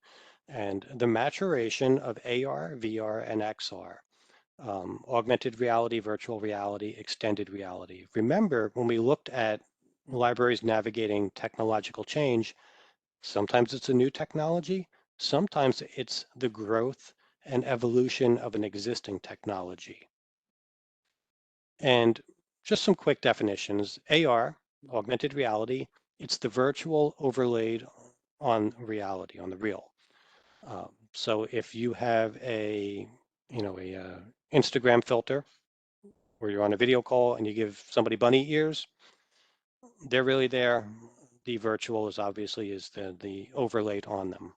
and the maturation of AR, VR, and XR. Augmented reality, virtual reality, extended reality. Remember, when we looked at libraries navigating technological change, sometimes it's a new technology, sometimes it's the growth and evolution of an existing technology. And just some quick definitions. AR, augmented reality, it's the virtual overlaid on reality, on the real. So if you have a Instagram filter where you're on a video call and you give somebody bunny ears, they're really there. The virtual is obviously the overlaid on them.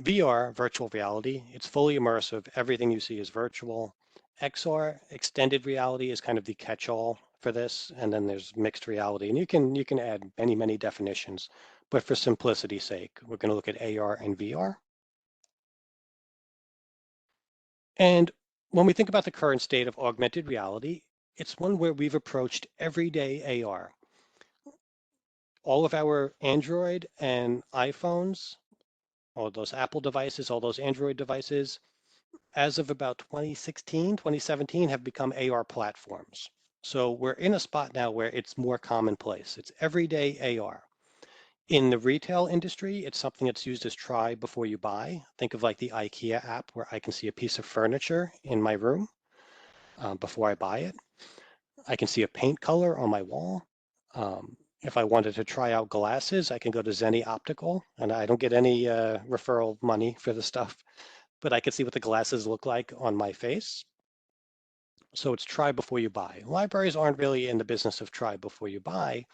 VR, virtual reality, it's fully immersive. Everything you see is virtual. XR, extended reality, is kind of the catch-all for this. And then there's mixed reality. And you can add many definitions. But for simplicity's sake, we're going to look at AR and VR. And when we think about the current state of augmented reality, it's one where we've approached everyday AR. All of our Android and iPhones, all those Apple devices, all those Android devices, as of about 2016, 2017, have become AR platforms. So we're in a spot now where it's more commonplace. It's everyday AR. In the retail industry, it's something that's used as try before you buy. Think of like the IKEA app where I can see a piece of furniture in my room before I buy it. I can see a paint color on my wall. If I wanted to try out glasses, I can go to Zenni Optical, and I don't get any referral money for the stuff, but I can see what the glasses look like on my face. So it's try before you buy. Libraries aren't really in the business of try before you buy,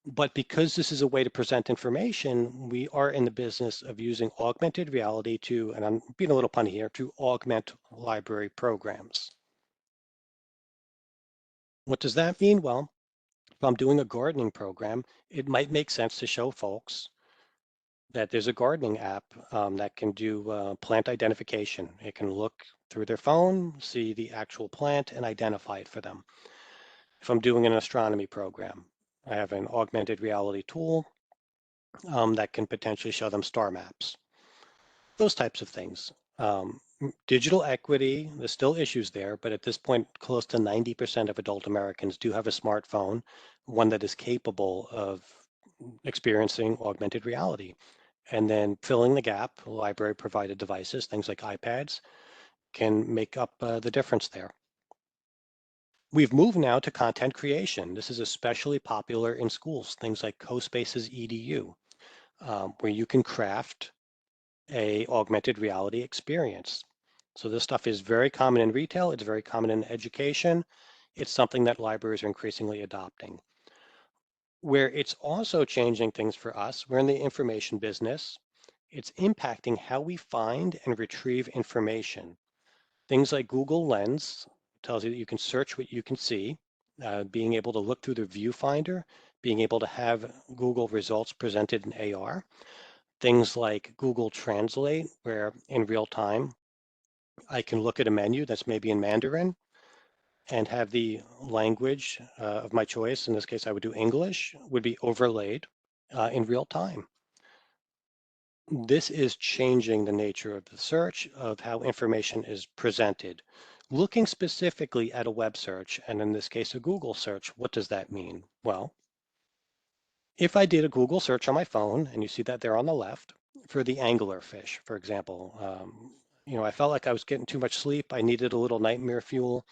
but because this is a way to present information, we are in the business of using augmented reality to, and I'm being a little punny here, to augment library programs. What does that mean? Well, if I'm doing a gardening program, it might make sense to show folks that there's a gardening app that can do plant identification. It can look through their phone, see the actual plant, and identify it for them. If I'm doing an astronomy program, I have an augmented reality tool that can potentially show them star maps. Those types of things. Digital equity, there's still issues there, but at this point, close to 90% of adult Americans do have a smartphone, one that is capable of experiencing augmented reality. And then filling the gap, library provided devices, things like iPads, can make up the difference there. We've moved now to content creation. This is especially popular in schools, things like CoSpaces EDU, where you can craft a augmented reality experience. So this stuff is very common in retail. It's very common in education. It's something that libraries are increasingly adopting. Where it's also changing things for us, we're in the information business. It's impacting how we find and retrieve information. Things like Google Lens tells you that you can search what you can see, being able to look through the viewfinder, being able to have Google results presented in AR. Things like Google Translate, where in real time, I can look at a menu that's maybe in Mandarin, and have the language of my choice, in this case I would do English, would be overlaid in real time. This is changing the nature of the search, of how information is presented. Looking specifically at a web search, and in this case a Google search, what does that mean? Well, if I did a Google search on my phone, and you see that there on the left, for the anglerfish, for example, I felt like I was getting too much sleep, I needed a little nightmare fuel,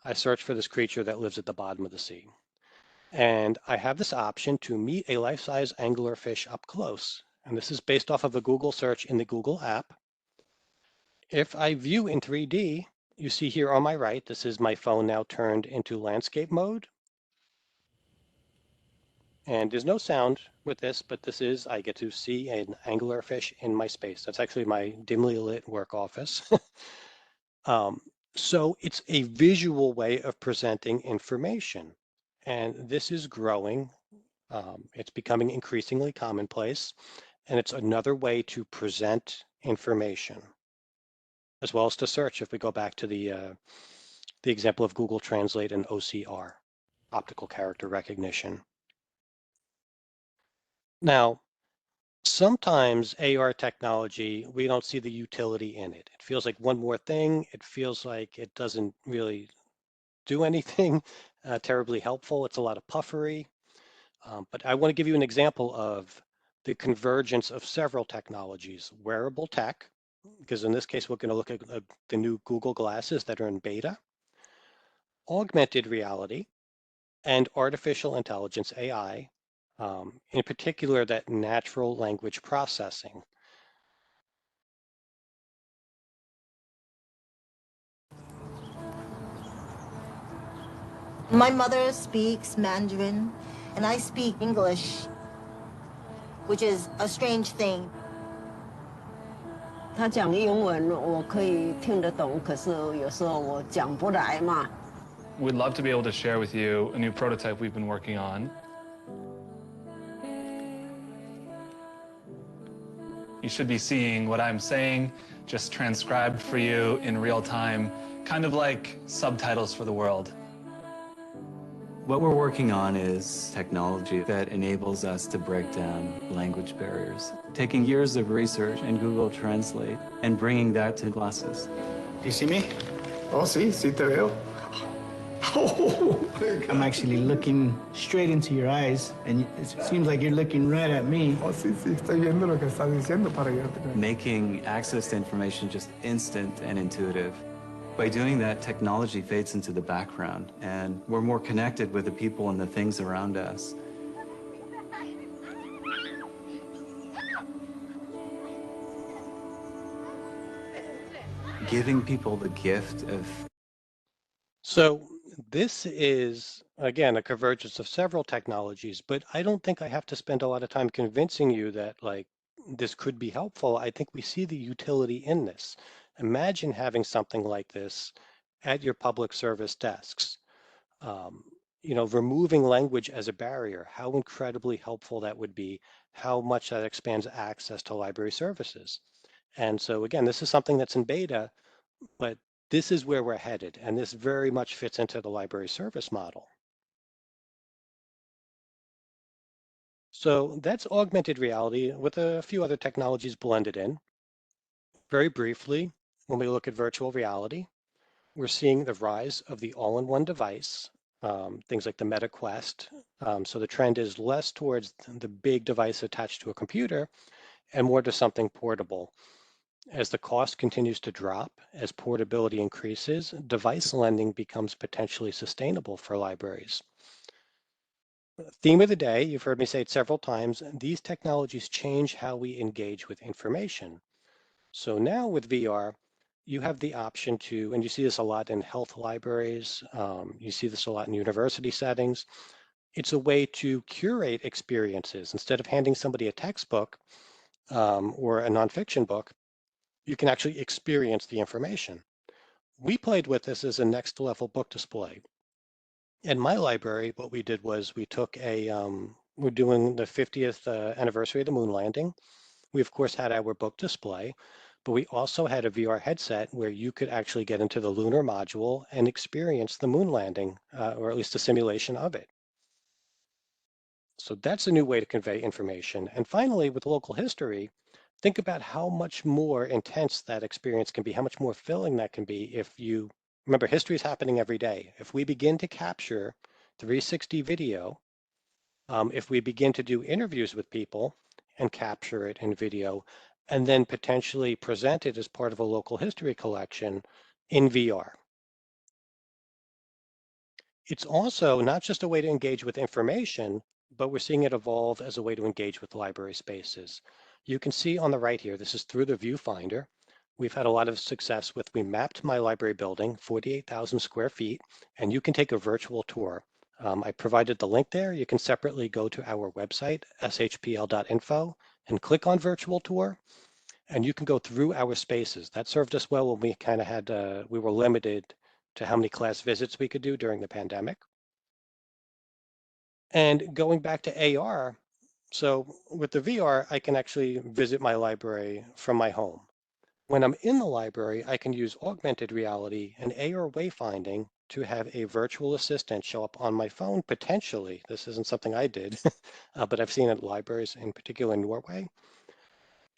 I searched for this creature that lives at the bottom of the sea. And I have this option to meet a life-size anglerfish up close. And this is based off of a Google search in the Google app. If I view in 3D, you see here on my right, this is my phone now turned into landscape mode. And there's no sound with this, but this is, I get to see an anglerfish in my space. That's actually my dimly lit work office. So it's a visual way of presenting information. And this is growing. It's becoming increasingly commonplace. And it's another way to present information, as well as to search if we go back to the example of Google Translate and OCR, optical character recognition. Now, sometimes AR technology, we don't see the utility in it. It feels like one more thing. It feels like it doesn't really do anything terribly helpful. It's a lot of puffery. But I want to give you an example of the convergence of several technologies: wearable tech, because in this case, we're going to look at the new Google glasses that are in beta, augmented reality, and artificial intelligence, AI, in particular, that natural language processing. My mother speaks Mandarin, and I speak English, which is a strange thing. 他讲英文我可以听得懂，可是有时候我讲不来嘛。We'd love to be able to share with you a new prototype we've been working on. You should be seeing what I'm saying, just transcribed for you in real time, kind of like subtitles for the world. What we're working on is technology that enables us to break down language barriers, taking years of research in Google Translate and bringing that to glasses. You see me? Oh, sí, sí te veo. I'm actually looking straight into your eyes, and it seems like you're looking right at me. Oh, sí, sí, estoy viendo lo que estás diciendo para ayudarte. Making access to information just instant and intuitive. By doing that, technology fades into the background, and we're more connected with the people and the things around us. Giving people the gift of... So this is, again, a convergence of several technologies, but I don't think I have to spend a lot of time convincing you that, like, this could be helpful. I think we see the utility in this. Imagine having something like this at your public service desks. Removing language as a barrier, how incredibly helpful that would be, how much that expands access to library services. And so again, this is something that's in beta, but this is where we're headed, and this very much fits into the library service model. So that's augmented reality with a few other technologies blended in. Very briefly, when we look at virtual reality, we're seeing the rise of the all-in-one device, things like the Meta Quest. So the trend is less towards the big device attached to a computer and more to something portable. As the cost continues to drop, as portability increases, device lending becomes potentially sustainable for libraries. Theme of the day, you've heard me say it several times, these technologies change how we engage with information. So now with VR, you have the option to, and you see this a lot in health libraries, you see this a lot in university settings, it's a way to curate experiences. Instead of handing somebody a textbook or a nonfiction book, you can actually experience the information. We played with this as a next level book display. In my library, what we did was we took we're doing the 50th anniversary of the moon landing. We of course had our book display, but we also had a VR headset where you could actually get into the lunar module and experience the moon landing, or at least a simulation of it. So that's a new way to convey information. And finally, with local history, think about how much more intense that experience can be, how much more filling that can be if you remember history is happening every day. If we begin to capture 360 video, if we begin to do interviews with people and capture it in video, and then potentially present it as part of a local history collection in VR. It's also not just a way to engage with information, but we're seeing it evolve as a way to engage with library spaces. You can see on the right here, this is through the viewfinder. We've had a lot of success with, we mapped my library building, 48,000 square feet, and you can take a virtual tour. I provided the link there. You can separately go to our website, shpl.info, and click on virtual tour, and you can go through our spaces. That served us well when we kind of had, we were limited to how many class visits we could do during the pandemic. And going back to AR, so with the VR, I can actually visit my library from my home. When I'm in the library, I can use augmented reality and AR wayfinding to have a virtual assistant show up on my phone, potentially. This isn't something I did, but I've seen it at libraries, in particular in Norway,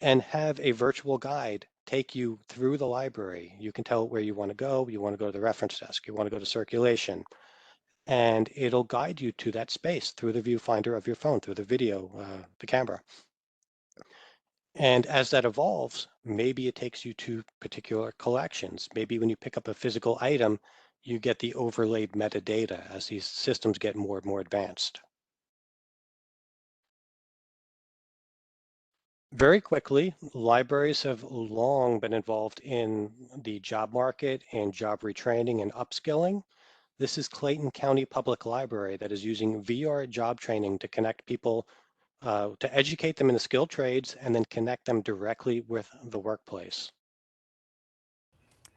and have a virtual guide take you through the library. You can tell it where you want to go. You want to go to the reference desk. You want to go to circulation. And it'll guide you to that space through the viewfinder of your phone, through the video, the camera. And as that evolves, maybe it takes you to particular collections. Maybe when you pick up a physical item, you get the overlaid metadata as these systems get more and more advanced. Very quickly, libraries have long been involved in the job market and job retraining and upskilling. This is Clayton County Public Library that is using VR job training to connect people, to educate them in the skilled trades and then connect them directly with the workplace.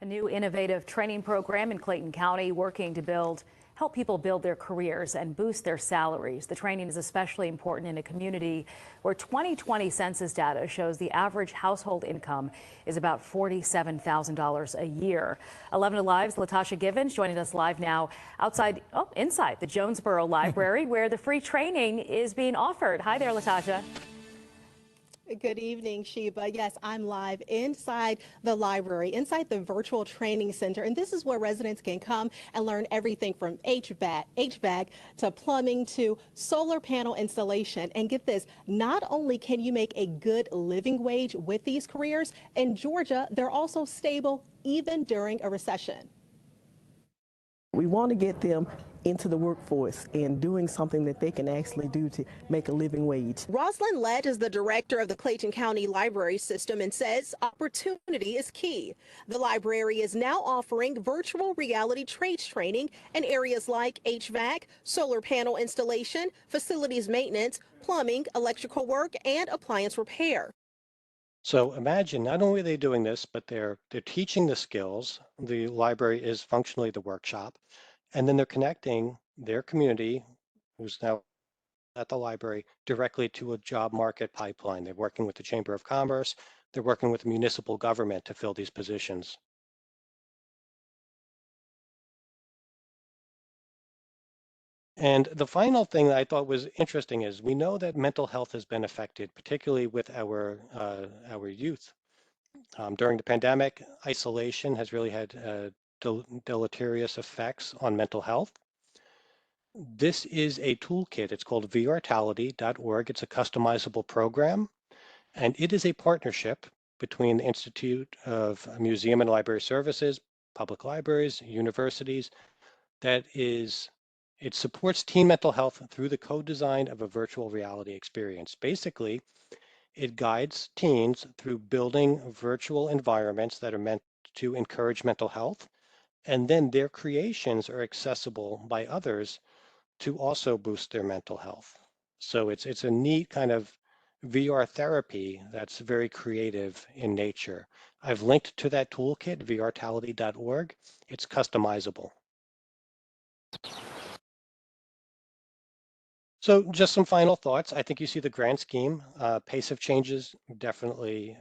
A new innovative training program in Clayton County working to help people build their careers and boost their salaries. The training is especially important in a community where 2020 census data shows the average household income is about $47,000 a year. 11 Alive's Latasha Givens joining us live now inside the Jonesboro Library where the free training is being offered. Hi there, Latasha. Good evening, Sheba. Yes, I'm live inside the library, inside the virtual training center. And this is where residents can come and learn everything from HVAC to plumbing to solar panel installation. And get this, not only can you make a good living wage with these careers, in Georgia, they're also stable even during a recession. We want to get them into the workforce and doing something that they can actually do to make a living wage. Rosalind Lett is the director of the Clayton County Library System and says opportunity is key. The library is now offering virtual reality trades training in areas like HVAC, solar panel installation, facilities maintenance, plumbing, electrical work, and appliance repair. So imagine not only are they doing this, but they're teaching the skills. The library is functionally the workshop, and then they're connecting their community, who's now at the library, directly to a job market pipeline. They're working with the Chamber of Commerce. They're working with the municipal government to fill these positions. And the final thing that I thought was interesting is we know that mental health has been affected, particularly with our youth. During the pandemic, isolation has really had deleterious effects on mental health. This is a toolkit. It's called vrtality.org. It's a customizable program, and it is a partnership between the Institute of Museum and Library Services, public libraries, universities, it supports teen mental health through the co-design of a virtual reality experience. Basically, it guides teens through building virtual environments that are meant to encourage mental health, and then their creations are accessible by others to also boost their mental health. So it's a neat kind of VR therapy that's very creative in nature. I've linked to that toolkit, vrtality.org. It's customizable. So just some final thoughts. I think you see the grand scheme. Pace of changes definitely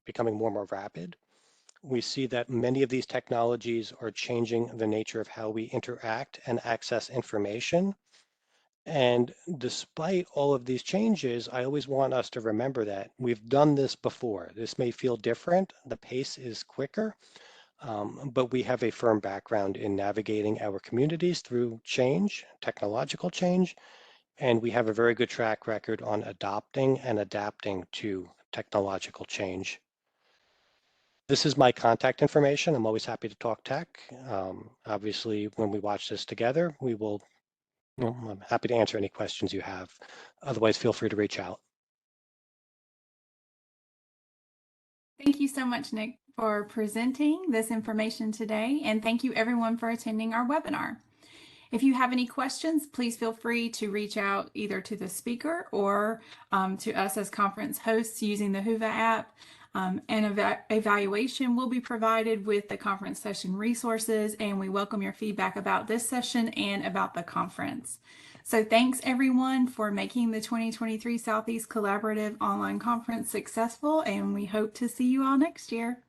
becoming more and more rapid. We see that many of these technologies are changing the nature of how we interact and access information. And despite all of these changes, I always want us to remember that we've done this before. This may feel different, the pace is quicker, but we have a firm background in navigating our communities through change, technological change, and we have a very good track record on adopting and adapting to technological change. This is my contact information. I'm always happy to talk tech. Obviously, when we watch this together, I'm happy to answer any questions you have. Otherwise, feel free to reach out. Thank you so much, Nick, for presenting this information today, and thank you everyone for attending our webinar. If you have any questions, please feel free to reach out either to the speaker or to us as conference hosts using the Whova app. An evaluation will be provided with the conference session resources, and we welcome your feedback about this session and about the conference. So thanks everyone for making the 2023 Southeast Collaborative Online Conference successful, and we hope to see you all next year.